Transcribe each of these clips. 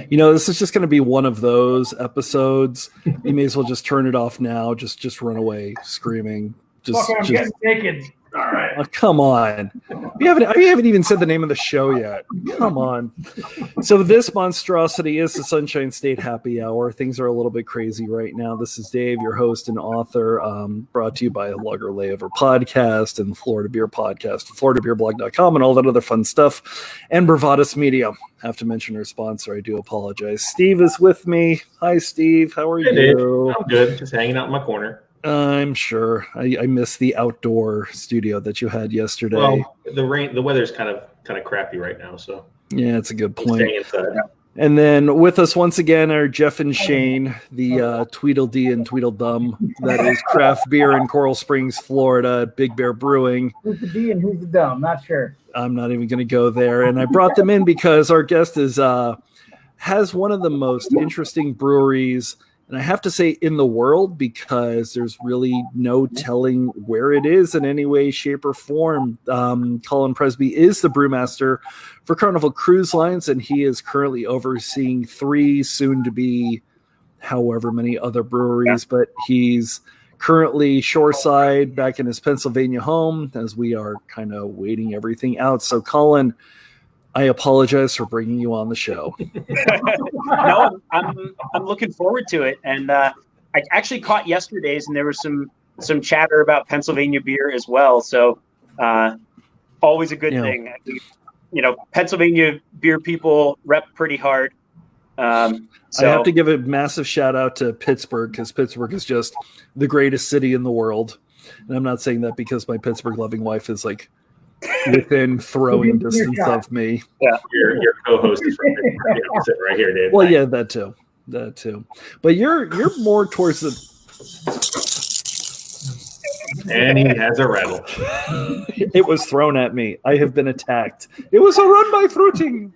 This is just going to be one of those episodes. You may as well just turn it off now. Just run away screaming. I'm getting naked. All right. Oh, come on. We haven't even said the name of the show yet. Come on. So this monstrosity is the Sunshine State Happy Hour. Things are a little bit crazy right now. This is Dave, your host and author, brought to you by Lager Layover Podcast and Florida Beer Podcast, floridabeerblog.com, and all that other fun stuff, and Bravadis Media. Have to mention our sponsor. I do apologize. Steve is with me. Hi, Steve. How are you? Dave. I'm good. Just hanging out in my corner. I'm sure. I missed the outdoor studio that you had yesterday. Well, the weather's kind of crappy right now, so yeah, it's a good point. Staying inside. And then with us once again are Jeff and Shane, the Tweedledee and Tweedledum that is craft beer in Coral Springs, Florida, Big Bear Brewing. Who's the D and who's the dumb? Not sure. I'm not even going to go there. And I brought them in because our guest has one of the most interesting breweries, and I have to say in the world, because there's really no telling where it is in any way, shape, or form. Colin Presby is the brewmaster for Carnival Cruise Lines, and he is currently overseeing 3, soon to be however many other breweries, but he's currently shoreside back in his Pennsylvania home as we are kind of waiting everything out. So Colin, I apologize for bringing you on the show. No, I'm looking forward to it. And I actually caught yesterday's, and there was some chatter about Pennsylvania beer as well. So always a good thing. Pennsylvania beer people rep pretty hard. I have to give a massive shout out to Pittsburgh, because Pittsburgh is just the greatest city in the world. And I'm not saying that because my Pittsburgh loving wife is like within throwing distance of me. Yeah, your co-host is sitting right here, Dave. Well, yeah, that too. But you're more towards the. And he has a rattle. It was thrown at me. I have been attacked. It was a run by fruiting.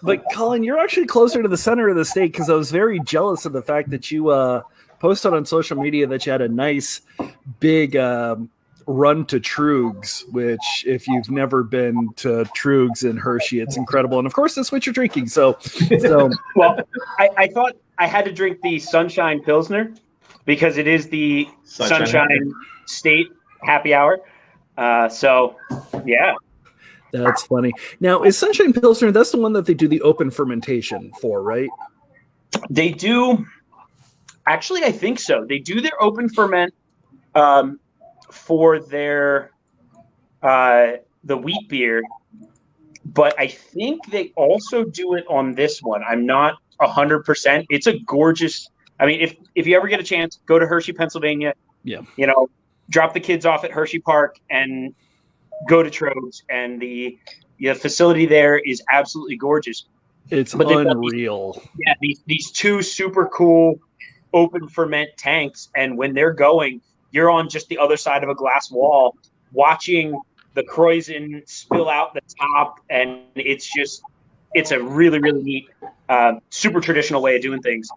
But Colin, you're actually closer to the center of the state, because I was very jealous of the fact that you posted on social media that you had a nice big run to Troogs, which if you've never been to Troogs in Hershey, it's incredible. And of course, that's what you're drinking. So well, I thought I had to drink the Sunshine Pilsner because it is the Sunshine State Happy Hour. So yeah. That's funny. Now, is Sunshine Pilsner, that's the one that they do the open fermentation for, right? They do. Actually, I think so. They do their open ferment for their the wheat beer, but I think they also do it on this one. I'm not 100%. It's a gorgeous. I mean, if you ever get a chance, go to Hershey, Pennsylvania. Yeah. Drop the kids off at Hershey Park and go to Trogs, and the facility there is absolutely gorgeous. It's unreal. These 2 super cool open ferment tanks, and when they're going, you're on just the other side of a glass wall watching the Kreuzen spill out the top, and it's a really, really neat, super traditional way of doing things.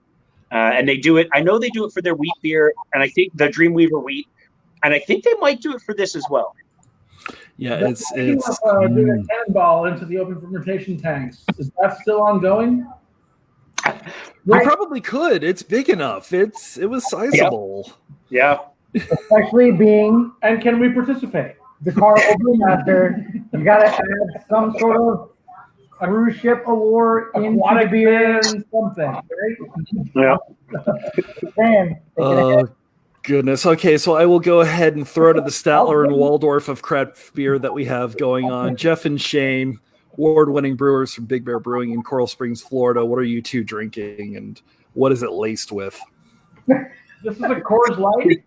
And they do it. I know they do it for their wheat beer, and I think the Dreamweaver wheat, and I think they might do it for this as well. Yeah, it's doing a cannonball into the open fermentation tanks. Is that still ongoing? We probably could. It's big enough. It was sizable. Yeah. Especially being, and can we participate? The Carnival Brewmaster, you got to add some sort of cruise ship award into the beer and something, right? Yeah. Goodness. Okay, so I will go ahead and throw to the Statler and Waldorf of craft beer that we have going on. Jeff and Shane, award-winning brewers from Big Bear Brewing in Coral Springs, Florida. What are you two drinking, and what is it laced with? This is a Coors Light.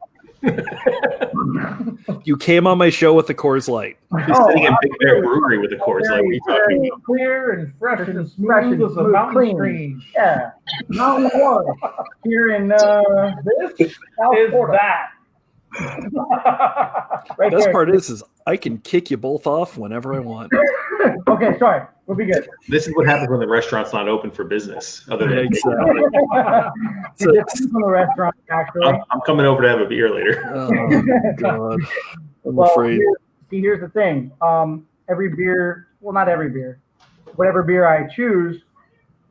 You came on my show with the Coors Light. He's sitting in Big Bear Brewery with the Coors Light. What are you talking about? Clear and fresh and smooth as a mountain stream. Yeah. Mountain water. Here in this South Florida. Right. Best part is I can kick you both off whenever I want. Okay, sorry. We'll be good. This is what happens when the restaurant's not open for business. Other than exactly. It depends on the restaurant, actually. I'm coming over to have a beer later. Oh, God. I'm afraid. Here's the thing. Every beer, well, not every beer, whatever beer I choose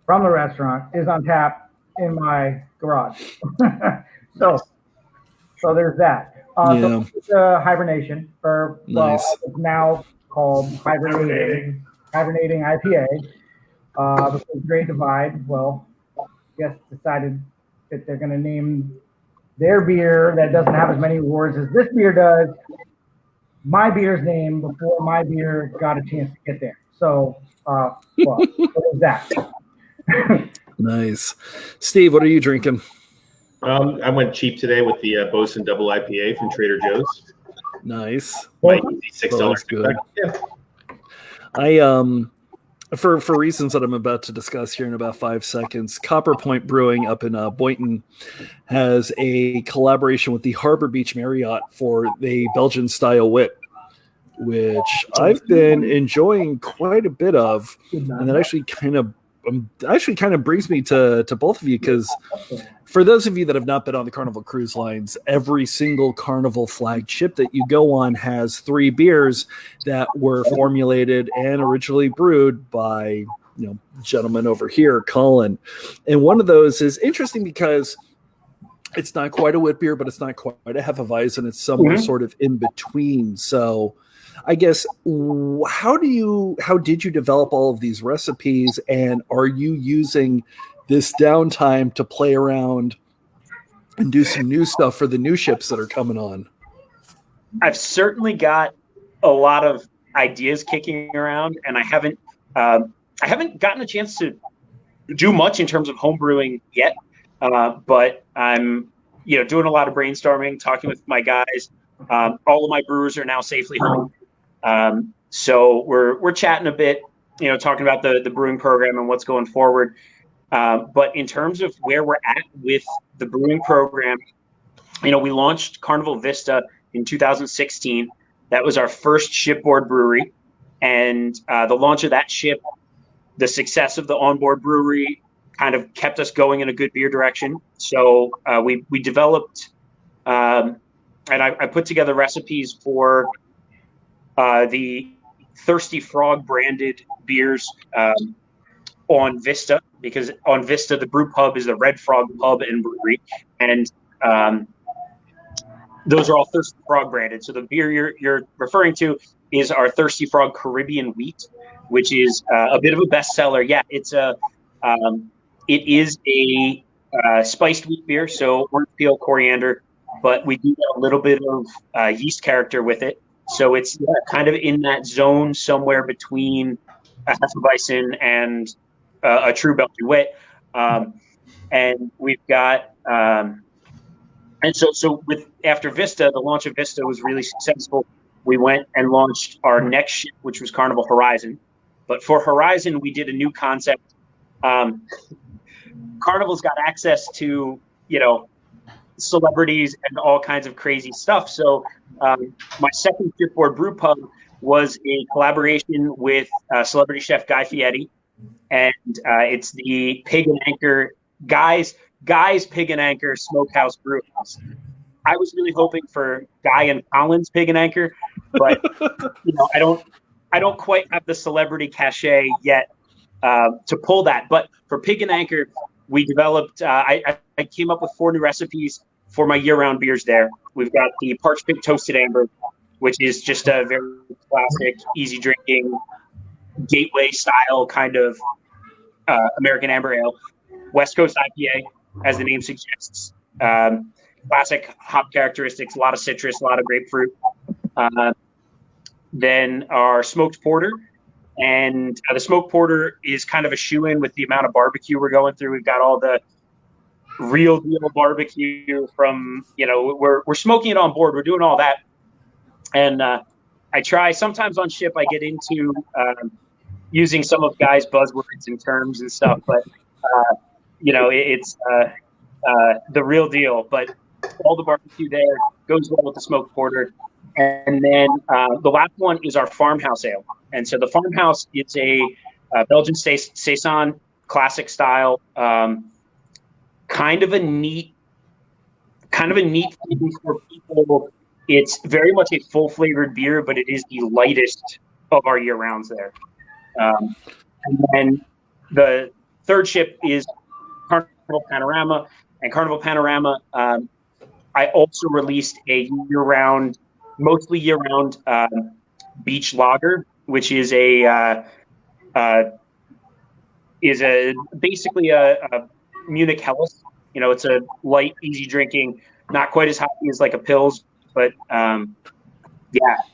from the restaurant is on tap in my garage. so there's that. So it's hibernation, or Nice. it's now called hibernating IPA. The Great Divide, well, I guess decided that they're going to name their beer that doesn't have as many awards as this beer does my beer's name before my beer got a chance to get there. So, well, what is that? Nice. Steve, what are you drinking? I went cheap today with the Bosun Double IPA from Trader Joe's. Nice. My easy $6. Good. Yeah. I for reasons that I'm about to discuss here in about 5 seconds, Copper Point Brewing up in Boynton has a collaboration with the Harbor Beach Marriott for the Belgian style wit, which I've been enjoying quite a bit of, and that actually kind of brings me to both of you, because for those of you that have not been on the Carnival cruise lines, every single Carnival flagship that you go on has 3 beers that were formulated and originally brewed by, gentleman over here, Colin. And one of those is interesting because it's not quite a wit beer, but it's not quite a Hefeweizen. It's somewhere sort of in between. So I guess, how did you develop all of these recipes, and are you using this downtime to play around and do some new stuff for the new ships that are coming on? I've certainly got a lot of ideas kicking around, and I haven't gotten a chance to do much in terms of home brewing yet. But I'm, doing a lot of brainstorming, talking with my guys. All of my brewers are now safely home. So we're chatting a bit, talking about the brewing program and what's going forward. But in terms of where we're at with the brewing program, we launched Carnival Vista in 2016. That was our first shipboard brewery. And the launch of that ship, the success of the onboard brewery kind of kept us going in a good beer direction. So we developed, and I put together recipes for the Thirsty Frog branded beers on Vista, because on Vista, the brew pub is the Red Frog Pub and Brewery. And those are all Thirsty Frog branded. So the beer you're referring to is our Thirsty Frog Caribbean Wheat, which is a bit of a bestseller. Yeah, it is a spiced wheat beer, so orange peel, coriander, but we do get a little bit of yeast character with it. So it's kind of in that zone somewhere between a Hefeweizen and a true Belgian wit. And we've got and so with after Vista, the launch of Vista was really successful. We went and launched our next ship, which was Carnival Horizon. But for Horizon, we did a new concept. Carnival's got access to, celebrities and all kinds of crazy stuff. So my second shipboard brew pub was a collaboration with celebrity chef Guy Fieri. And it's the Pig and Anchor Guy's Pig and Anchor Smokehouse Brewhouse. I was really hoping for Guy and Colin's Pig and Anchor, but I don't quite have the celebrity cachet yet to pull that. But for Pig and Anchor, we developed. I came up with 4 new recipes for my year-round beers there. We've got the Parched Pig Toasted Amber, which is just a very classic, easy drinking, gateway style kind of American amber ale. West Coast IPA, as the name suggests. Classic hop characteristics, a lot of citrus, a lot of grapefruit. Then our smoked porter. And the smoked porter is kind of a shoe-in with the amount of barbecue we're going through. We've got all the real deal barbecue from, we're smoking it on board. We're doing all that. And I try, sometimes on ship, I get into using some of Guy's buzzwords and terms and stuff, but, it's the real deal. But all the barbecue there goes well with the smoked porter. And then the last one is our farmhouse ale. And so the farmhouse, it's a Belgian Saison classic style, kind of a neat thing for people. It's very much a full flavored beer, but it is the lightest of our year rounds there. And then the third ship is Carnival Panorama. And Carnival Panorama, I also released a mostly year-round beach lager, which is basically a Munich Helles. It's a light, easy drinking, not quite as hoppy as like a Pils, but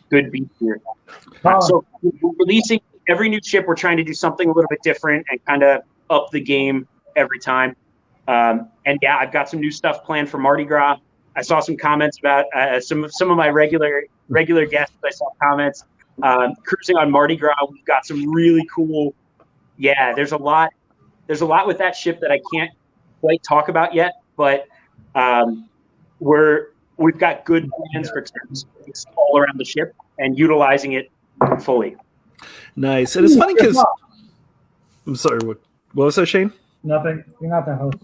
good beach beer. So we're releasing every new ship. We're trying to do something a little bit different and kind of up the game every time. I've got some new stuff planned for Mardi Gras. I saw some comments about some of my regular guests. I saw comments cruising on Mardi Gras. We've got some really cool. Yeah, there's a lot with that ship that I can't quite talk about yet, but we've got good plans for space all around the ship and utilizing it fully. Nice. And it's funny because I'm sorry, what was that, Shane? Nothing. You're not the host.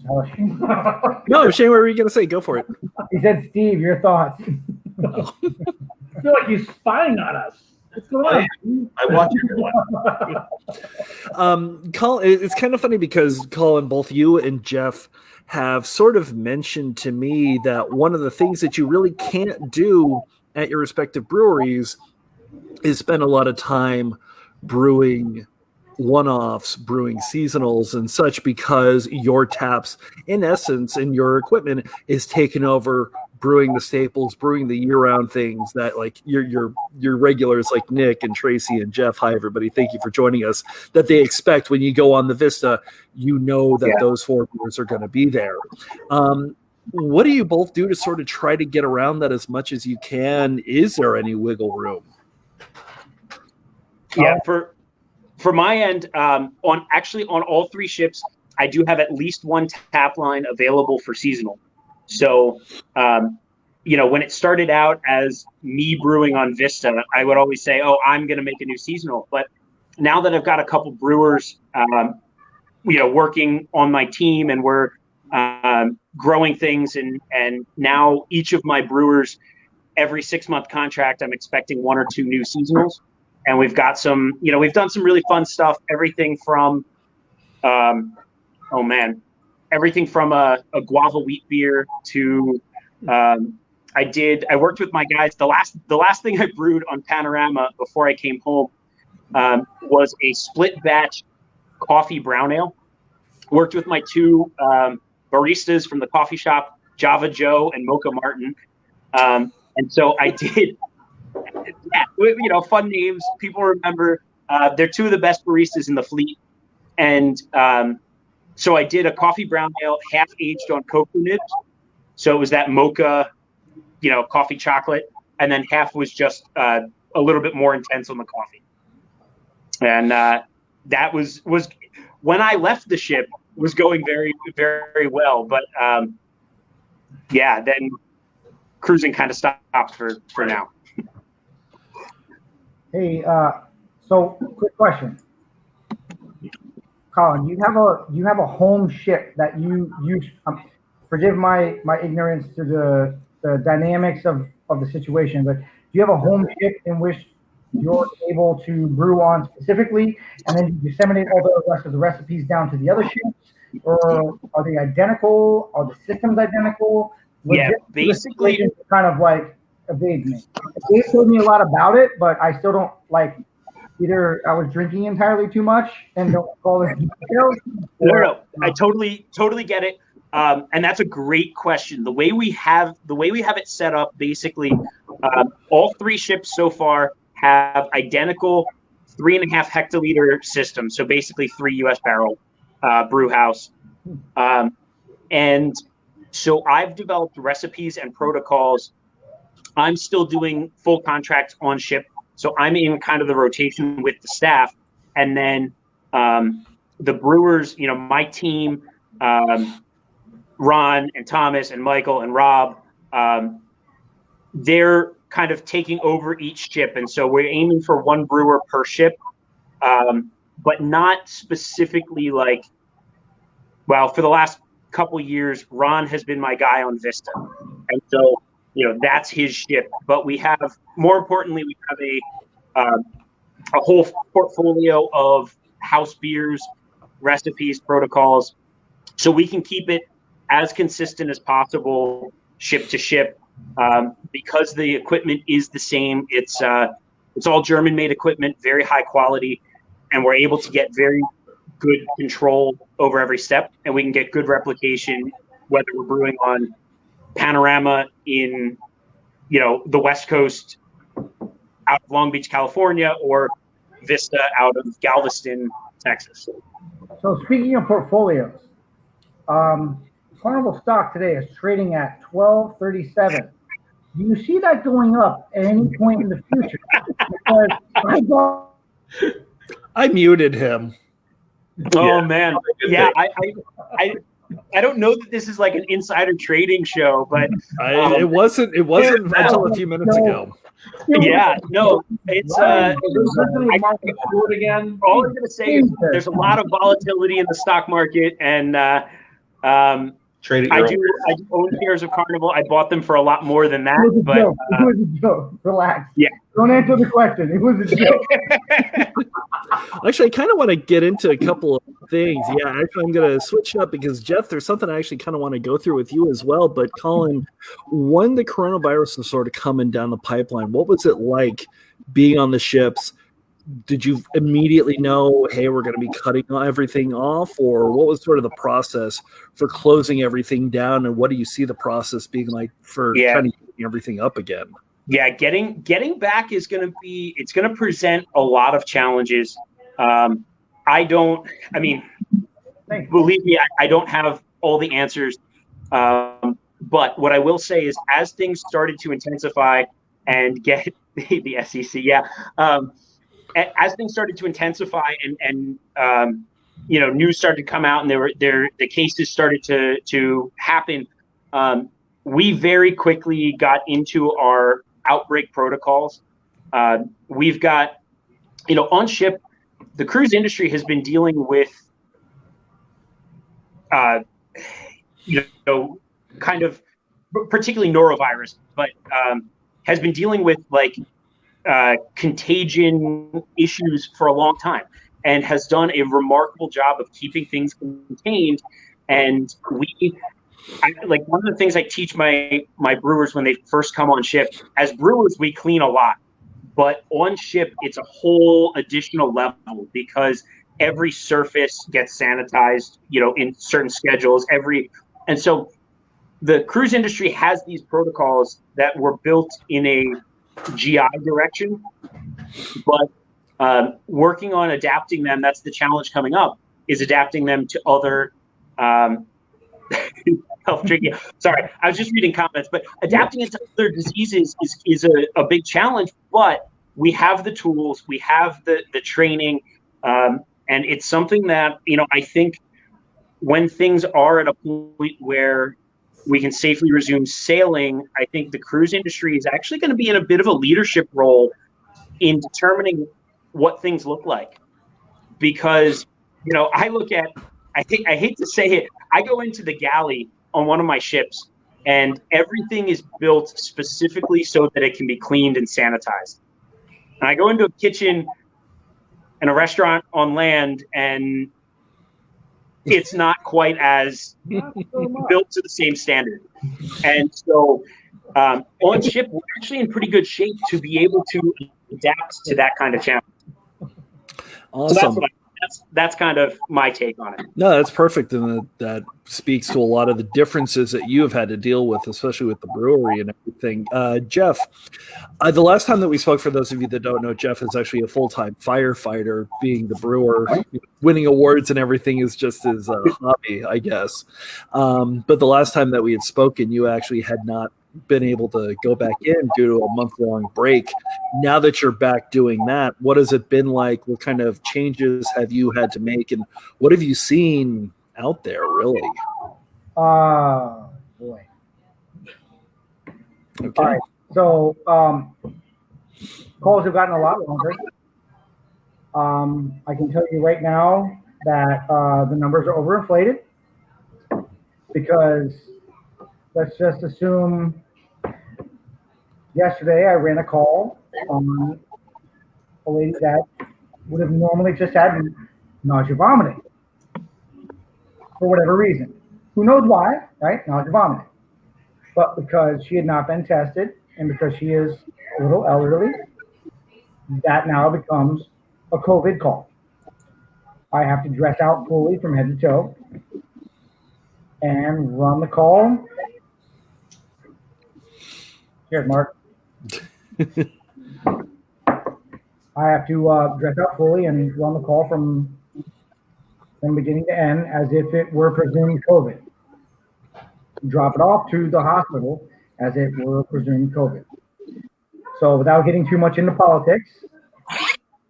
No, Shane, what were you going to say? Go for it. He said, Steve, your thoughts. I feel like he's spying on us. What's going on? I watch everyone. Colin, it's kind of funny because, Colin, both you and Jeff have sort of mentioned to me that one of the things that you really can't do at your respective breweries is spend a lot of time brewing one-offs, brewing seasonals and such, because your taps, in essence, and your equipment is taken over brewing the staples, brewing the year-round things that, like, your regulars like Nick and Tracy and Jeff, hi everybody, thank you for joining us, that they expect when you go on the Vista, that those four brewers are going to be there. What do you both do to sort of try to get around that as much as you can? Is there any wiggle room? Yeah, for my end, on all three ships, I do have at least one tap line available for seasonal. So, when it started out as me brewing on Vista, I would always say, "Oh, I'm going to make a new seasonal." But now that I've got a couple brewers, working on my team, and we're growing things, and now each of my brewers, every 6-month contract, I'm expecting 1 or 2 new seasonals. And we've got we've done some really fun stuff. Everything from, everything from a guava wheat beer to, I worked with my guys. The last thing I brewed on Panorama before I came home was a split batch coffee brown ale. Worked with my 2 baristas from the coffee shop, Java Joe and Mocha Martin. And so I did. Yeah, fun names. People remember. They're 2 of the best baristas in the fleet. And so I did a coffee brown ale, half aged on cocoa nibs. So it was that mocha, coffee chocolate. And then half was just a little bit more intense on the coffee. And that was when I left the ship, was going very, very well. But then cruising kind of stopped for now. Hey, so quick question, Colin. You have a home ship that you use. Forgive my ignorance to the dynamics of the situation, but do you have a home ship in which you're able to brew on specifically, and then you disseminate all the rest of the recipes down to the other ships, or are they identical? Are the systems identical? Yeah, basically, kind of like evade me. Dave told me a lot about it, but I still don't like. Either I was drinking entirely too much and don't call it details. No, I totally get it, and that's a great question. The way we have it set up, basically, all 3 ships so far have identical 3.5 hectoliter systems. So basically 3 U.S. barrel brew house, and so I've developed recipes and protocols. I'm still doing full contracts on ship, so I'm in kind of the rotation with the staff, and then the brewers, my team, Ron and Thomas and Michael and Rob, they're kind of taking over each ship, and so we're aiming for 1 brewer per ship, but not specifically like. Well, for the last couple years, Ron has been my guy on Vista, and so. That's his ship. But we have, more importantly, we have a whole portfolio of house beers, recipes, protocols, so we can keep it as consistent as possible, ship to ship, because the equipment is the same. It's all German-made equipment, very high quality, and we're able to get very good control over every step, and we can get good replication, whether we're brewing on Panorama in, the West Coast out of Long Beach, California, or Vista out of Galveston, Texas. So speaking of portfolios, Carnival stock today is trading at $12.37. Do you see that going up at any point in the future? Because I muted him. Oh man, yeah. I don't know that this is like an insider trading show, but it wasn't until a few minutes ago. Yeah, no, it's again. all I'm gonna say is there's a lot of volatility in the stock market, and Trade I do own shares of Carnival. I bought them for a lot more than that, it was a but joke. It was a joke. Relax. Yeah. Don't answer the question. It was a joke. Actually, I kind of want to get into a couple of things. Yeah, actually, I'm going to switch it up because, Jeff, there's something I actually kind of want to go through with you as well. But, Colin, when the coronavirus was sort of coming down the pipeline, what was it like being on the ships? Did you immediately know, hey, we're going to be cutting everything off? Or what was sort of the process for closing everything down? And what do you see the process being like for kind of getting everything up again? Yeah, getting back is going to present a lot of challenges. Believe me, I don't have all the answers. But what I will say is, as things started to intensify and get the SEC, as things started to intensify and news started to come out and the cases started to happen, we very quickly got into our outbreak protocols. We've got, on ship, the cruise industry has been dealing with, kind of particularly norovirus, but has been dealing with contagion issues for a long time, and has done a remarkable job of keeping things contained. And one of the things I teach my brewers when they first come on ship, as brewers, we clean a lot, but on ship, it's a whole additional level because every surface gets sanitized, in certain schedules, and so the cruise industry has these protocols that were built in a GI direction, but working on adapting them, that's the challenge coming up, is adapting them to other health tricky. Sorry, I was just reading comments, but adapting it to other diseases is a big challenge, but we have the tools, we have the training, and it's something that, I think when things are at a point where we can safely resume sailing, I think the cruise industry is actually going to be in a bit of a leadership role in determining what things look like. Because, I hate to say it, I go into the galley on one of my ships and everything is built specifically so that it can be cleaned and sanitized. And I go into a kitchen and a restaurant on land and it's not quite as built to the same standard. And so on ship, we're actually in pretty good shape to be able to adapt to that kind of challenge. Awesome. So that's kind of my take on it. No, that's perfect. And that speaks to a lot of the differences that you have had to deal with, especially with the brewery and everything. Jeff, the last time that we spoke, for those of you that don't know, Jeff is actually a full-time firefighter. Being the brewer, winning awards and everything is just his hobby, I guess. But the last time that we had spoken, you actually had not been able to go back in due to a month-long break. Now that you're back doing that, what has it been like? What kind of changes have you had to make, and what have you seen out there, really? Boy. Okay. All right. So calls have gotten a lot longer. I can tell you right now that the numbers are overinflated because let's just assume yesterday I ran a call on a lady that would have normally just had nausea, vomiting for whatever reason. Who knows why, right? Nausea, vomiting. But because she had not been tested and because she is a little elderly, that now becomes a COVID call. I have to dress out fully from head to toe and run the call. Cheers, Mark. I have to dress out fully and run the call from beginning to end as if it were presumed COVID. Drop it off to the hospital as it were presumed COVID. So without getting too much into politics,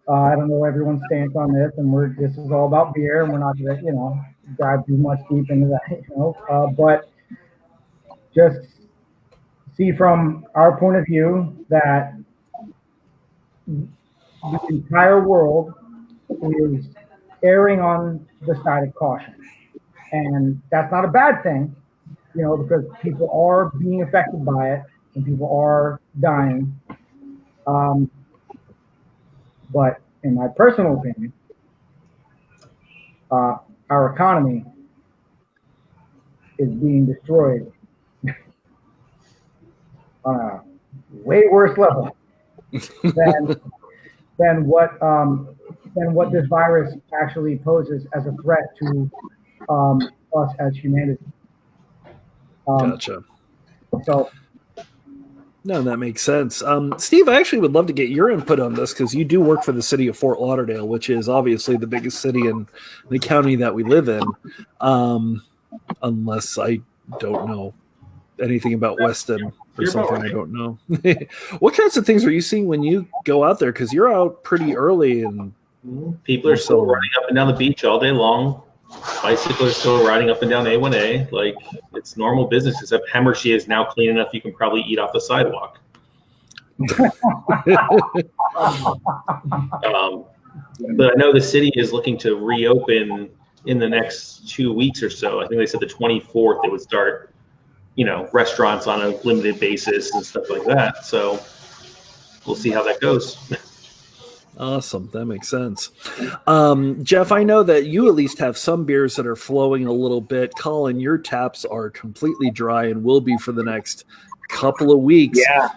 I don't know everyone's stance on this, and this is all about beer, and we're not going to, dive too much deep into that, but just see from our point of view that the entire world is erring on the side of caution. And that's not a bad thing, because people are being affected by it and people are dying. But in my personal opinion, our economy is being destroyed on a way worse level than what this virus actually poses as a threat to us as humanity. Gotcha. So, no, that makes sense. Steve, I actually would love to get your input on this because you do work for the city of Fort Lauderdale, which is obviously the biggest city in the county that we live in, unless I don't know anything about Weston or something I don't know. What kinds of things are you seeing when you go out there? Because you're out pretty early and people are still riding up and down the beach all day long. Bicycles are still riding up and down A1A. Like, it's normal business, except Hemmershey is now clean enough you can probably eat off the sidewalk. But I know the city is looking to reopen in the next 2 weeks or so. I think they said the 24th they would start, restaurants on a limited basis and stuff like that. So we'll see how that goes. Awesome. That makes sense. Jeff, I know that you at least have some beers that are flowing a little bit. Colin, your taps are completely dry and will be for the next couple of weeks. Yeah.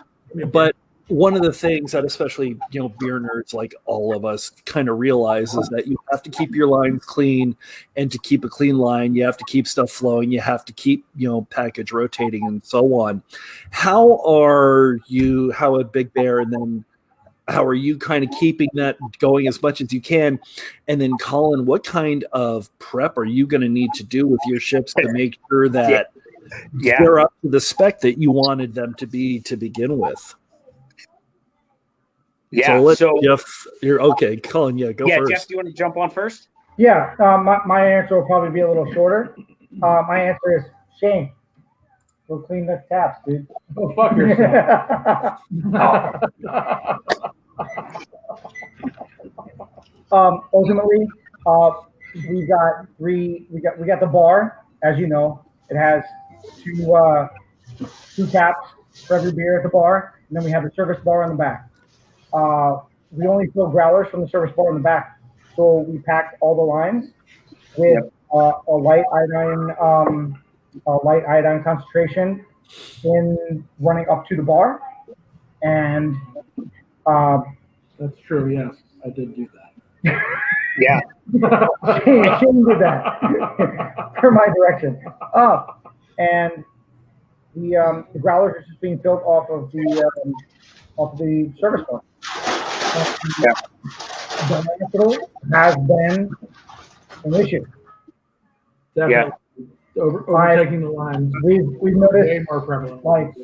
But one of the things that especially, beer nerds like all of us kind of realize is that you have to keep your lines clean, and to keep a clean line, you have to keep stuff flowing. You have to keep, package rotating and so on. How at Big Bear, and then how are you kind of keeping that going as much as you can? And then, Colin, what kind of prep are you going to need to do with your ships to make sure that they're up to the spec that you wanted them to be to begin with? Yeah. So Jeff, you're okay. Colin, go first. Jeff, do you want to jump on first? Yeah. My answer will probably be a little shorter. My answer is Shane. Go clean the taps, dude. Go fuck yourself. Ultimately, we got the bar, as you know. It has two taps for every beer at the bar, and then we have the service bar on the back. We only fill growlers from the service bar on the back, so we packed all the lines with a light iodine concentration in running up to the bar, and that's true. Yes, I did do that. Yeah. Shane did that per my direction. And the growlers are just being filled off of the service bar. Yeah. The has been an issue. Definitely. Overtaking the lines. We've way noticed, more prevalent. like,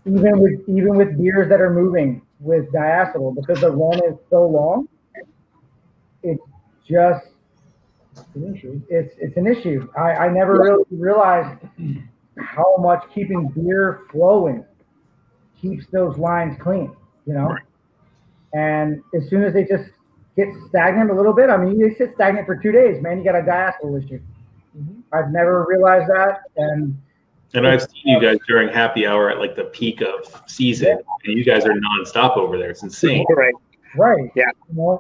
even with beers that are moving with diacetyl, because the run is so long, it's just an issue. It's an issue. I never really realized how much keeping beer flowing keeps those lines clean, Right. And as soon as they just get stagnant a little bit, I mean, you sit stagnant for 2 days, man, you got a diacetyl issue. Mm-hmm. I've never realized that, and I've seen you guys during happy hour at like the peak of season, and you guys are nonstop over there. It's insane. Right. right, Yeah.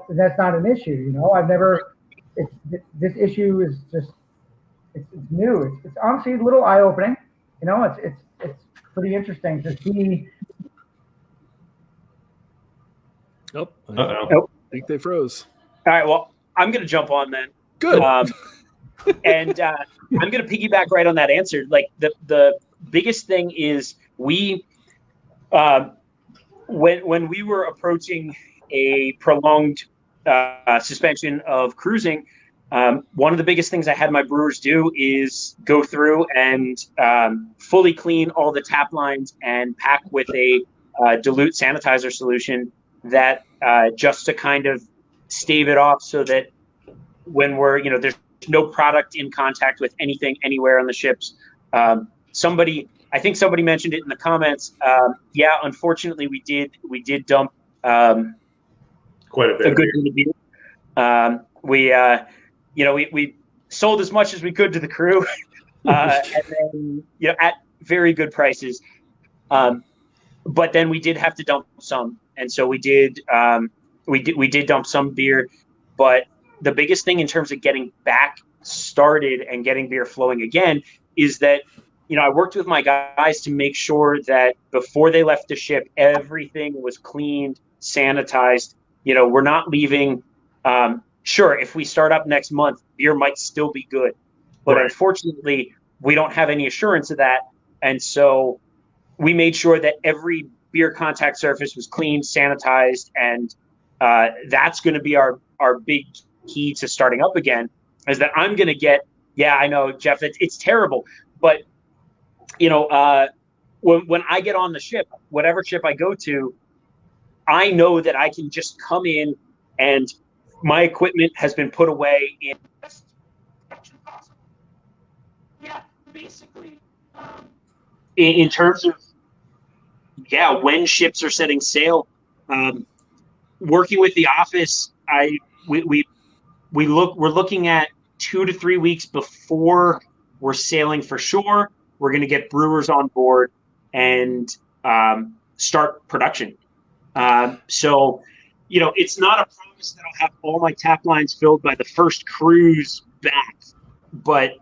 that's not an issue. I've never this issue is just it's new. It's honestly a little eye opening. You know, it's pretty interesting to see. Oh, I Uh-oh. think they froze. All right. Well, I'm going to jump on then. Good. And I'm going to piggyback right on that answer. Like the biggest thing is we, when we were approaching a prolonged suspension of cruising, one of the biggest things I had my brewers do is go through and fully clean all the tap lines and pack with a dilute sanitizer solution that just to kind of stave it off so that when we're, there's no product in contact with anything anywhere on the ships. I think somebody mentioned it in the comments. Yeah, unfortunately we did dump Quite a bit. a good bit of beer. We sold as much as we could to the crew, and then at very good prices. But then we did have to dump some, and so we did dump some beer. But the biggest thing in terms of getting back started and getting beer flowing again is that I worked with my guys to make sure that before they left the ship, everything was cleaned, sanitized. We're not leaving. Sure, if we start up next month, beer might still be good, but Right. Unfortunately, we don't have any assurance of that. And so we made sure that every beer contact surface was cleaned, sanitized, and that's going to be our big key to starting up again. Is that I'm going to get? Yeah, I know, Jeff. It's terrible, but when I get on the ship, whatever ship I go to, I know that I can just come in and my equipment has been put away in. Yeah, basically. In terms of when ships are setting sail, working with the office, we're looking at 2 to 3 weeks before we're sailing for shore. We're going to get brewers on board and start production. So, it's not a promise that I'll have all my tap lines filled by the first cruise back, but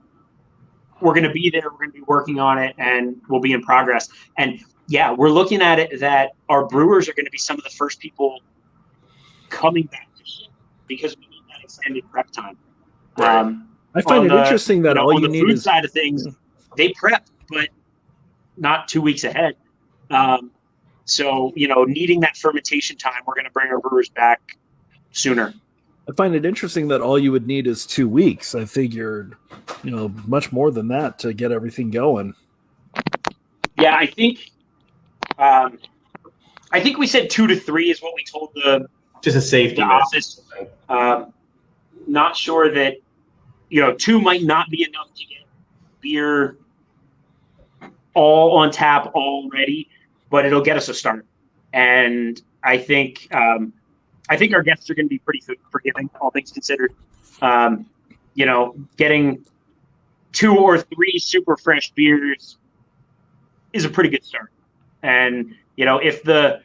we're going to be there. We're going to be working on it, and we'll be in progress. And yeah, we're looking at it that our brewers are going to be some of the first people coming back to ship because we need that extended prep time. Right. I find it interesting that all on you the need food is side of things, they prep, but not 2 weeks ahead. So, needing that fermentation time, we're going to bring our brewers back sooner. I find it interesting that all you would need is 2 weeks. I figured, much more than that to get everything going. Yeah, I think we said 2 to 3 is what we told Just a safety the office. Not sure that 2 might not be enough to get beer all on tap, all ready, but it'll get us a start. And I think our guests are going to be pretty forgiving, all things considered. Getting 2 or 3 super fresh beers is a pretty good start. And if the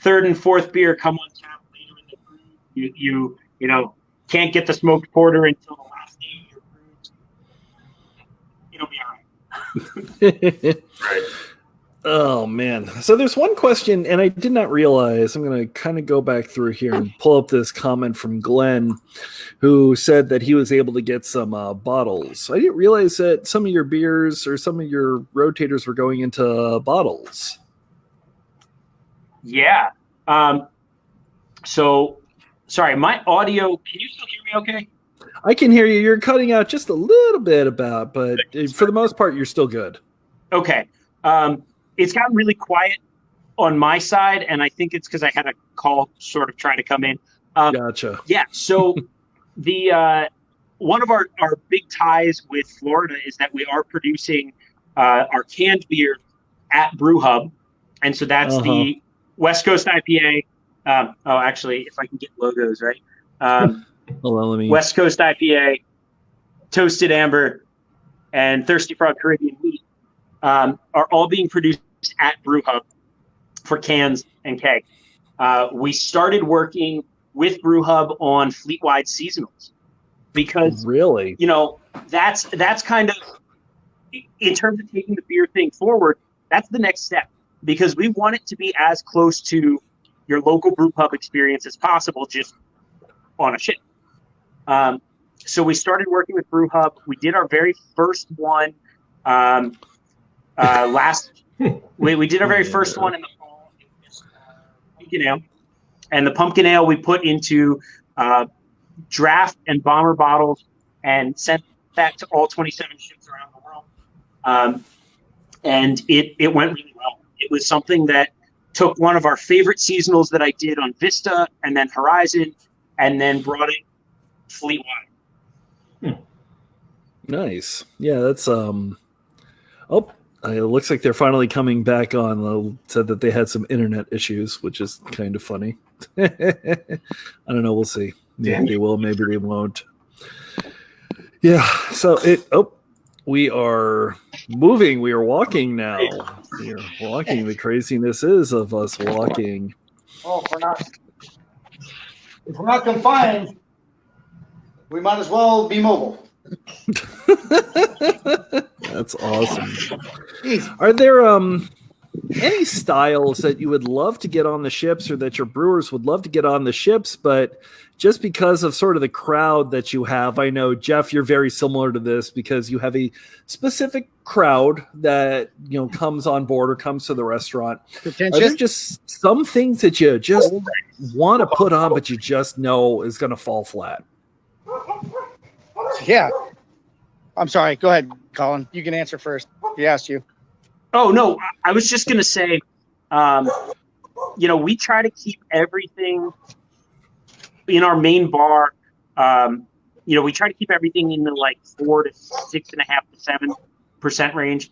3rd and 4th beer come on tap later in the cruise, you can't get the smoked porter until the last day of your cruise, it'll be all right. Right. Oh, man. So there's one question, and I did not realize. I'm going to kind of go back through here and pull up this comment from Glenn, who said that he was able to get some bottles. I didn't realize that some of your beers or some of your rotators were going into bottles. Yeah. So, sorry, my audio, can you still hear me okay? I can hear you. You're cutting out just a little bit but for the most part, you're still good. Okay. It's gotten really quiet on my side, and I think it's because I had a call sort of trying to come in. Gotcha. Yeah, so the one of our big ties with Florida is that we are producing our canned beer at Brew Hub, and so that's the West Coast IPA. Actually, if I can get logos right. Hold on, let me. West Coast IPA, Toasted Amber, and Thirsty Frog Caribbean Wheat are all being produced at Brew Hub for cans and keg. We started working with Brew Hub on fleetwide seasonals. because Really? that's kind of, in terms of taking the beer thing forward, that's the next step, because we want it to be as close to your local brew pub experience as possible, just on a ship. So we started working with Brew Hub. We did our very first one we did our very first one in the fall. It was pumpkin ale, and the pumpkin ale we put into draft and bomber bottles and sent that to all 27 ships around the world. And it went really well. It was something that took one of our favorite seasonals that I did on Vista and then Horizon, and then brought it fleetwide. Nice. Yeah, that's it looks like they're finally coming back on. Said that they had some internet issues, which is kind of funny. I don't know. We'll see. Maybe they will. Maybe they won't. Yeah. So we are moving. We are walking now. We are walking. The craziness is of us walking. Oh, if we're not confined, we might as well be mobile. That's awesome. Are there any styles that you would love to get on the ships, or that your brewers would love to get on the ships, but just because of sort of the crowd that you have? I know, Jeff, you're very similar to this because you have a specific crowd that comes on board or comes to the restaurant. Are there just some things that you just want to put on, but you just know is going to fall flat? Yeah. I'm sorry. Go ahead, Colin. You can answer first. He asked you. Oh, no. I was just going to say, we try to keep everything in our main bar. We try to keep everything in the 4 to 6.5 to 7% range.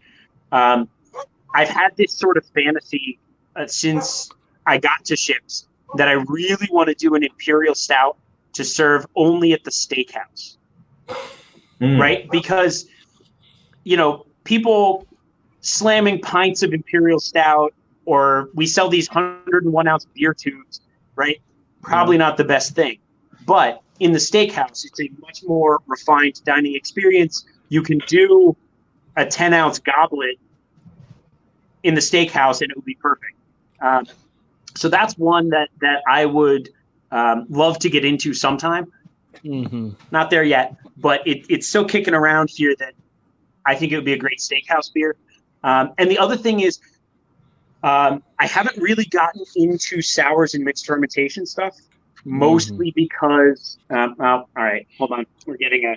I've had this sort of fantasy since I got to ships that I really want to do an imperial stout to serve only at the steakhouse. Right? Because, people slamming pints of imperial stout, or we sell these 101-ounce beer tubes, right? Probably not the best thing. But in the steakhouse, it's a much more refined dining experience. You can do a 10-ounce goblet in the steakhouse, and it would be perfect. So that's one that I would love to get into sometime. Mm-hmm. Not there yet, but it's still kicking around here that I think it would be a great steakhouse beer. And the other thing is, I haven't really gotten into sours and mixed fermentation stuff, mostly because, all right, hold on. We're getting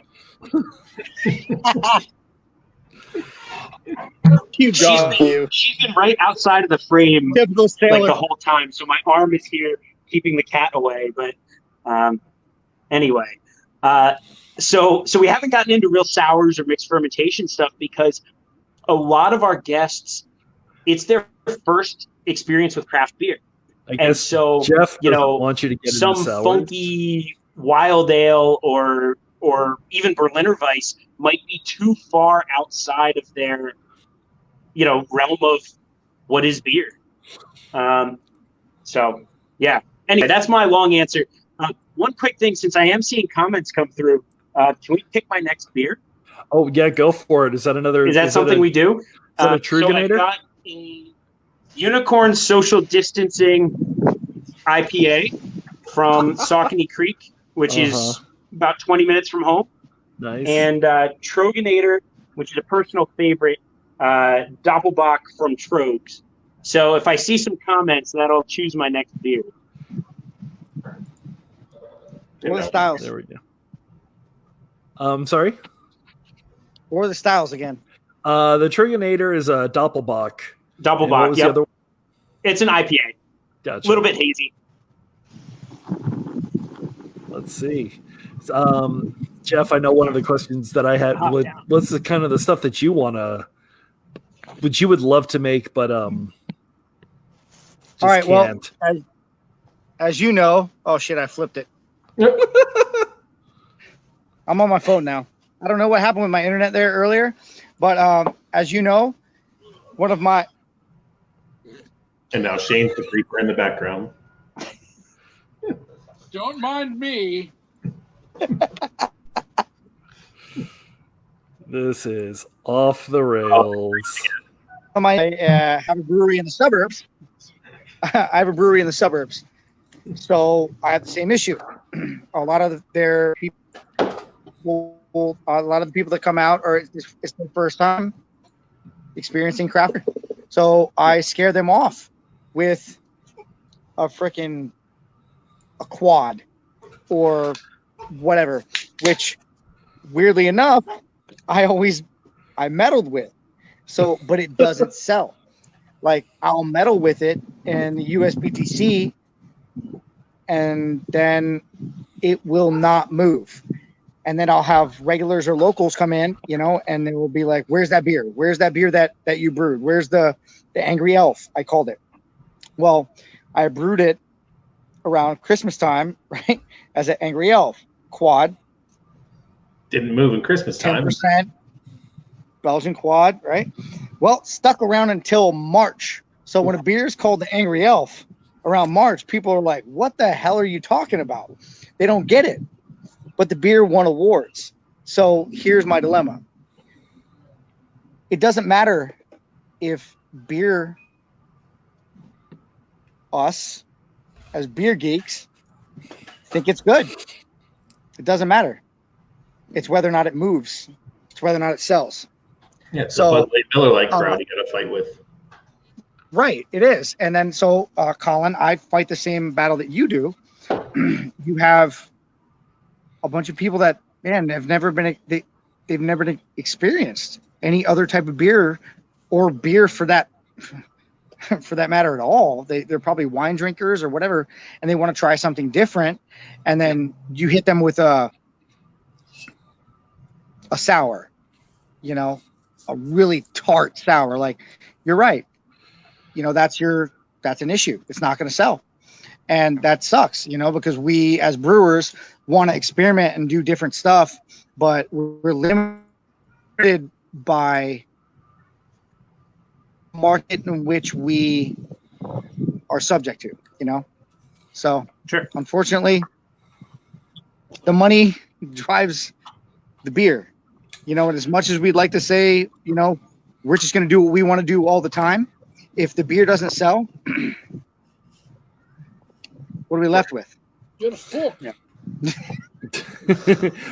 she's been right outside of the frame the whole time. So my arm is here keeping the cat away. But anyway, so we haven't gotten into real sours or mixed fermentation stuff because a lot of our guests, it's their first experience with craft beer. I guess, and so Jeff want you to get some into sours. Funky wild ale or even Berliner Weiss might be too far outside of their realm of what is beer. So yeah. Anyway, that's my long answer. One quick thing, since I am seeing comments come through, can we pick my next beer? Oh yeah, go for it. Is that something we do? Is that a Truganator? So I've got a Unicorn Social Distancing IPA from Saucony Creek, which is about 20 minutes from home. Nice. And Troganator, which is a personal favorite, Doppelbock from Trogs. So if I see some comments, that'll choose my next beer. What are the styles? There we go. Sorry? What are the styles again? The Truganator is a Doppelbock. Doppelbock, yep. It's an IPA. Gotcha. A little bit hazy. Let's see. Jeff, I know one of the questions that I had, what's the kind of the stuff that you would love to make, but all right, can't. Well, as you know, oh shit, I flipped it. I'm on my phone now. I don't know what happened with my internet there earlier, but as you know, one of my... And now Shane's the creeper in the background. Don't mind me. This is off the rails. I have a brewery in the suburbs. I have a brewery in the suburbs. So I have the same issue. A lot of their people, a lot of the people that come out are it's their first time experiencing craft beer. So I scare them off with a quad or whatever, which weirdly enough, I meddled with. So, but it doesn't sell. Like I'll meddle with it in the USBTC and then it will not move. And then I'll have regulars or locals come in, and they will be like, where's that beer? Where's that beer that you brewed? Where's the Angry Elf? I called it. Well, I brewed it around Christmas time, right? As an Angry Elf quad. Didn't move in Christmas time. 10% Belgian quad, right? Well, stuck around until March. So when a beer is called the Angry Elf around March, people are like, what the hell are you talking about? They don't get it. But the beer won awards. So here's my dilemma. It doesn't matter if us as beer geeks think it's good. It doesn't matter. It's whether or not it moves. It's whether or not it sells. Yeah, so Bud Light Miller Lite crowd you got to fight with. Right, it is. And then Colin, I fight the same battle that you do. You have a bunch of people that have never been they've never experienced any other type of beer or beer for that matter at all. They're probably wine drinkers or whatever, and they want to try something different. And then you hit them with a sour, a really tart sour. Like, you're right. That's an issue. It's not going to sell. And that sucks, because we as brewers want to experiment and do different stuff, but we're limited by market in which we are subject to, So Sure. Unfortunately, the drives the beer, and as much as we'd like to say, we're just going to do what we want to do all the time. If the beer doesn't sell, what are we left with? You're the fool. Yeah.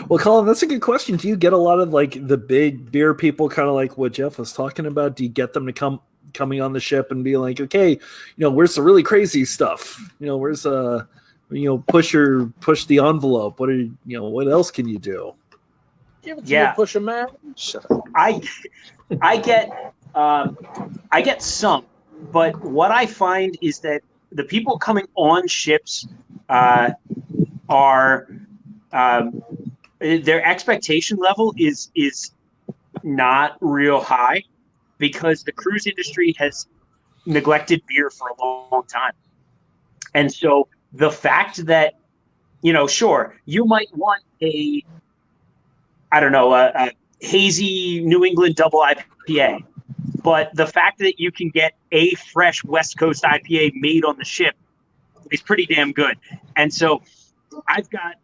Well, Colin, that's a good question. Do you get a lot of like the big beer people, kind of like what Jeff was talking about? Do you get them to coming on the ship and be like, okay, where's the really crazy stuff? Where's push the envelope? What else can you do? Give it to me, push a man. Shut up. I get some, but what I find is that the people coming on ships are their expectation level is not real high because the cruise industry has neglected beer for a long time. And so the fact that, sure, you might want a hazy New England double IPA, but the fact that you can get a fresh West Coast IPA made on the ship is pretty damn good. And so I've got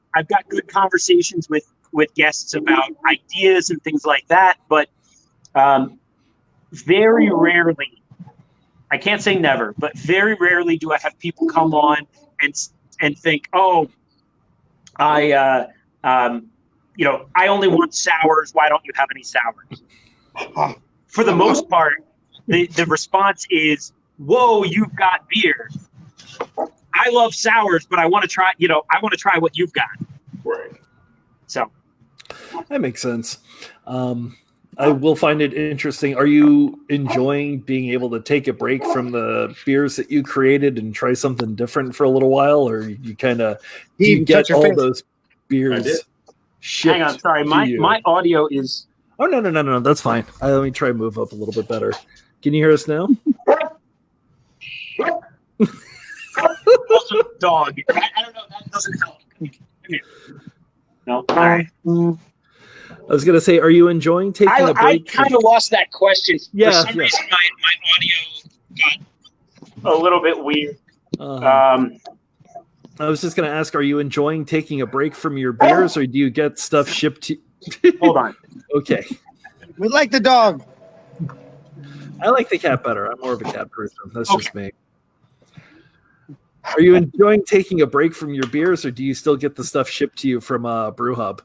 good conversations with guests about ideas and things like that, but very rarely, I can't say never, but very rarely do I have people come on and think, oh, I only want sours. Why don't you have any sours? For the most part, the response is, whoa, you've got beer. I love sours, but I want to try, what you've got. Right. So that makes sense. I will find it interesting. Are you enjoying being able to take a break from the beers that you created and try something different for a little while, or you kind of get all those beers shipped? Hang on, sorry, my audio is. Oh no, that's fine. Let me try and move up a little bit better. Can you hear us now? Also, dog. I don't know. That doesn't help. Come here. No. All right. I was gonna say, are you enjoying taking a break? I kind of lost that question. Yeah. For some reason, my audio got a little bit weird. I was just gonna ask, are you enjoying taking a break from your beers, or do you get stuff shipped to? Hold on. Okay. We like the dog. I like the cat better. I'm more of a cat person. That's just me. Are you enjoying taking a break from your beers, or do you still get the stuff shipped to you from Brew Hub?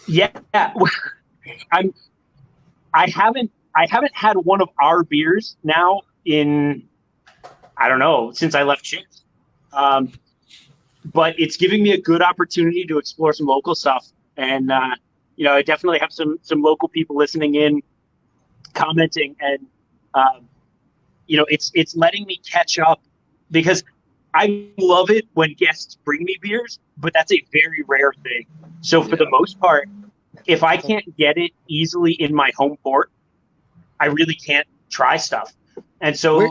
Yeah, I haven't had one of our beers now in, I don't know, since I left Chicks. But it's giving me a good opportunity to explore some local stuff. And, I definitely have some local people listening in, commenting, and, it's letting me catch up, because I love it when guests bring me beers, but that's a very rare thing. So for the most part, if I can't get it easily in my home port, I really can't try stuff. And so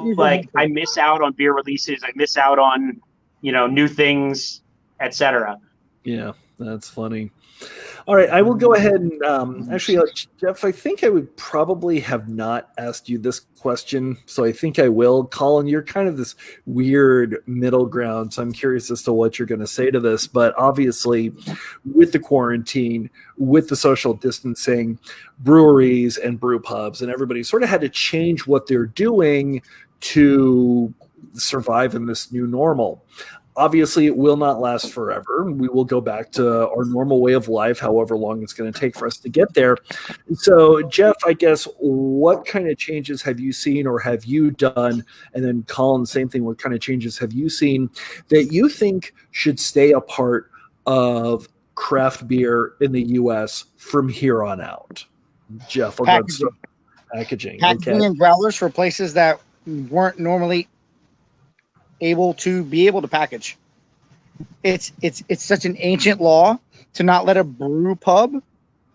I miss out on beer releases. I miss out on, new things, etc. Yeah, that's funny. All right, I will go ahead and actually, Jeff, I think I would probably have not asked you this question, so I think I will. Colin, you're kind of this weird middle ground, so I'm curious as to what you're going to say to this. But obviously, with the quarantine, with the social distancing, breweries and brew pubs and everybody sort of had to change what they're doing to survive in this new normal. Obviously, it will not last forever. We will go back to our normal way of life, however long it's going to take for us to get there. So, Jeff, I guess, what kind of changes have you seen or have you done? And then, Colin, same thing. What kind of changes have you seen that you think should stay a part of craft beer in the U.S. from here on out? Jeff, Packaging. Packaging And growlers for places that weren't normally able to package. It's such an ancient law to not let a brew pub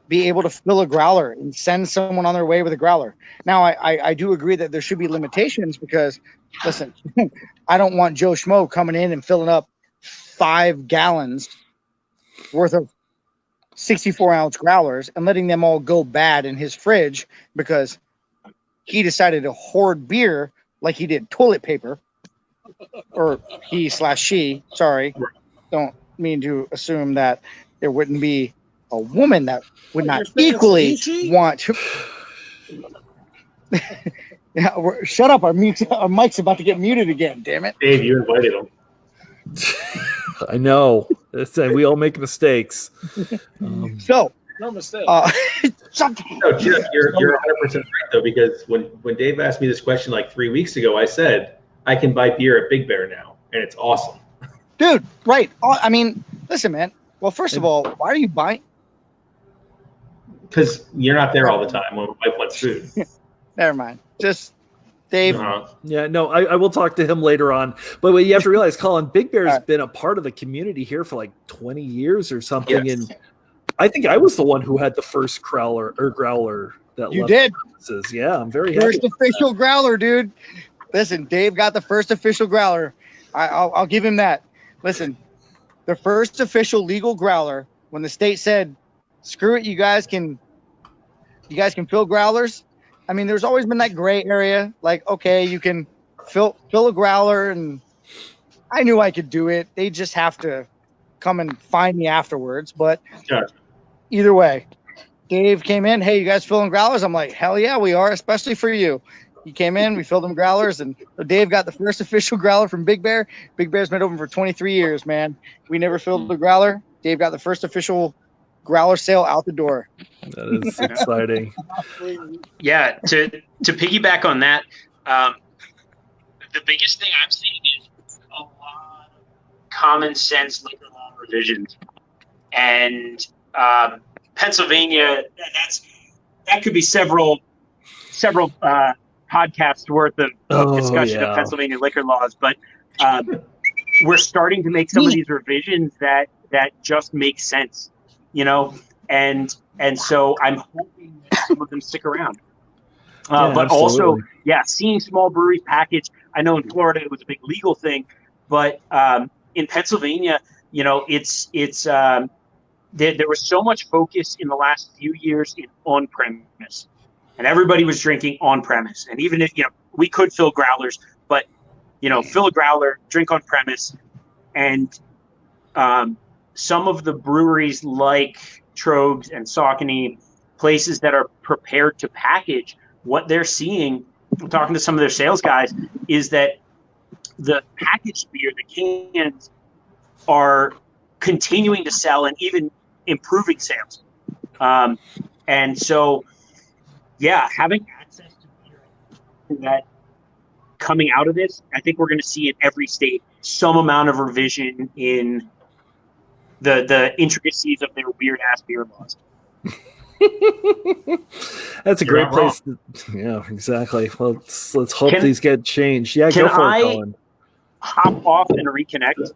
be able to fill a growler and send someone on their way with a growler. Now, I do agree that there should be limitations, because, listen, I don't want Joe Schmo coming in and filling up 5 gallons worth of 64-ounce growlers and letting them all go bad in his fridge because he decided to hoard beer like he did toilet paper. Or he/she, sorry, don't mean to assume that there wouldn't be a woman that would not equally want to. Shut up, our mic's about to get muted again, damn it. Dave, you invited him. I know. We all make mistakes. So, No mistake. No, Jeff, you're 100% right, though, because when Dave asked me this question like 3 weeks ago, I said, I can buy beer at Big Bear now, and it's awesome. Dude, right. I mean, listen, man. Well, first of all, why are you buying? Because you're not there all the time when my wife wants food. Never mind. Just Dave. Yeah, no, I will talk to him later on. But you have to realize, Colin, Big Bear's been a part of the community here for like 20 years or something. Yes. And I think I was the one who had the first growler that You left did. Premises. Yeah, I'm very happy. First official growler, dude. Listen, Dave got the first official growler. I'll give him that. Listen, the first official legal growler, when the state said, screw it, you guys can fill growlers. I mean, there's always been that gray area. Like, okay, you can fill a growler, and I knew I could do it. They just have to come and find me afterwards. But either way, Dave came in. Hey, you guys filling growlers? I'm like, hell yeah, we are, especially for you. He came in, we filled them growlers, and Dave got the first official growler from Big Bear. Big Bear's been open for 23 years, man. We never filled a growler. Dave got the first official growler sale out the door. That is exciting. Yeah, to piggyback on that, the biggest thing I'm seeing is a lot of common sense liquor law revisions. And Pennsylvania, that could be several podcasts worth of discussion of Pennsylvania liquor laws, but we're starting to make some of these revisions that just make sense, and so I'm hoping that some of them stick around. But also, seeing small breweries package. I know in Florida it was a big legal thing, but in Pennsylvania, it's there was so much focus in the last few years in on-premise. And everybody was drinking on premise. And even if, we could fill growlers, but, fill a growler, drink on premise. And some of the breweries like Trogs and Saucony places that are prepared to package, what they're seeing, I'm talking to some of their sales guys, is that the packaged beer, the cans, are continuing to sell and even improving sales. And so, yeah, having access to beer, that coming out of this, I think we're going to see in every state some amount of revision in the intricacies of their weird ass beer laws. That's a great place. Yeah, exactly. Well, let's hope these get changed. Yeah, go for it, Colin. Hop off and reconnect?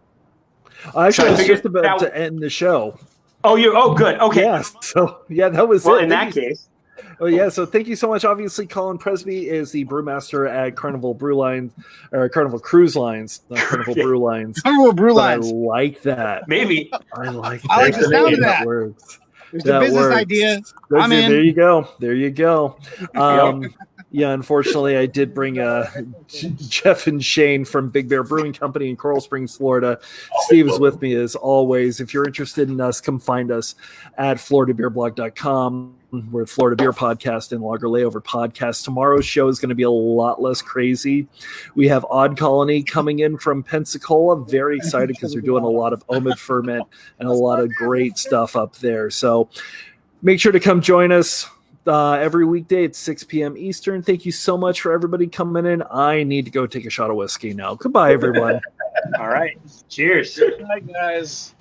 Actually, I was just about to end the show. Oh, good. Okay. Yeah. So that was well, it. In that case. Oh yeah, so thank you so much. Obviously, Colin Presby is the brewmaster at Carnival Brew Lines, or Carnival Cruise Lines, not Carnival Brew Lines. Carnival Brew Lines. I like that. Maybe. I like that. I like the sound of that. Works. There's a business idea. I'm in. There you go. There you go. Yeah, unfortunately, I did bring Jeff and Shane from Big Bear Brewing Company in Coral Springs, Florida. Steve is with me as always. If you're interested in us, come find us at floridabeerblog.com. We're a Florida Beer Podcast and Lager Layover Podcast. Tomorrow's show is going to be a lot less crazy. We have Odd Colony coming in from Pensacola. Very excited because they're doing a lot of Omid ferment and a lot of great stuff up there. So make sure to come join us every weekday at 6 p.m. Eastern. Thank you so much for everybody coming in. I need to go take a shot of whiskey now. Goodbye, everyone. All right. Cheers. Bye, guys.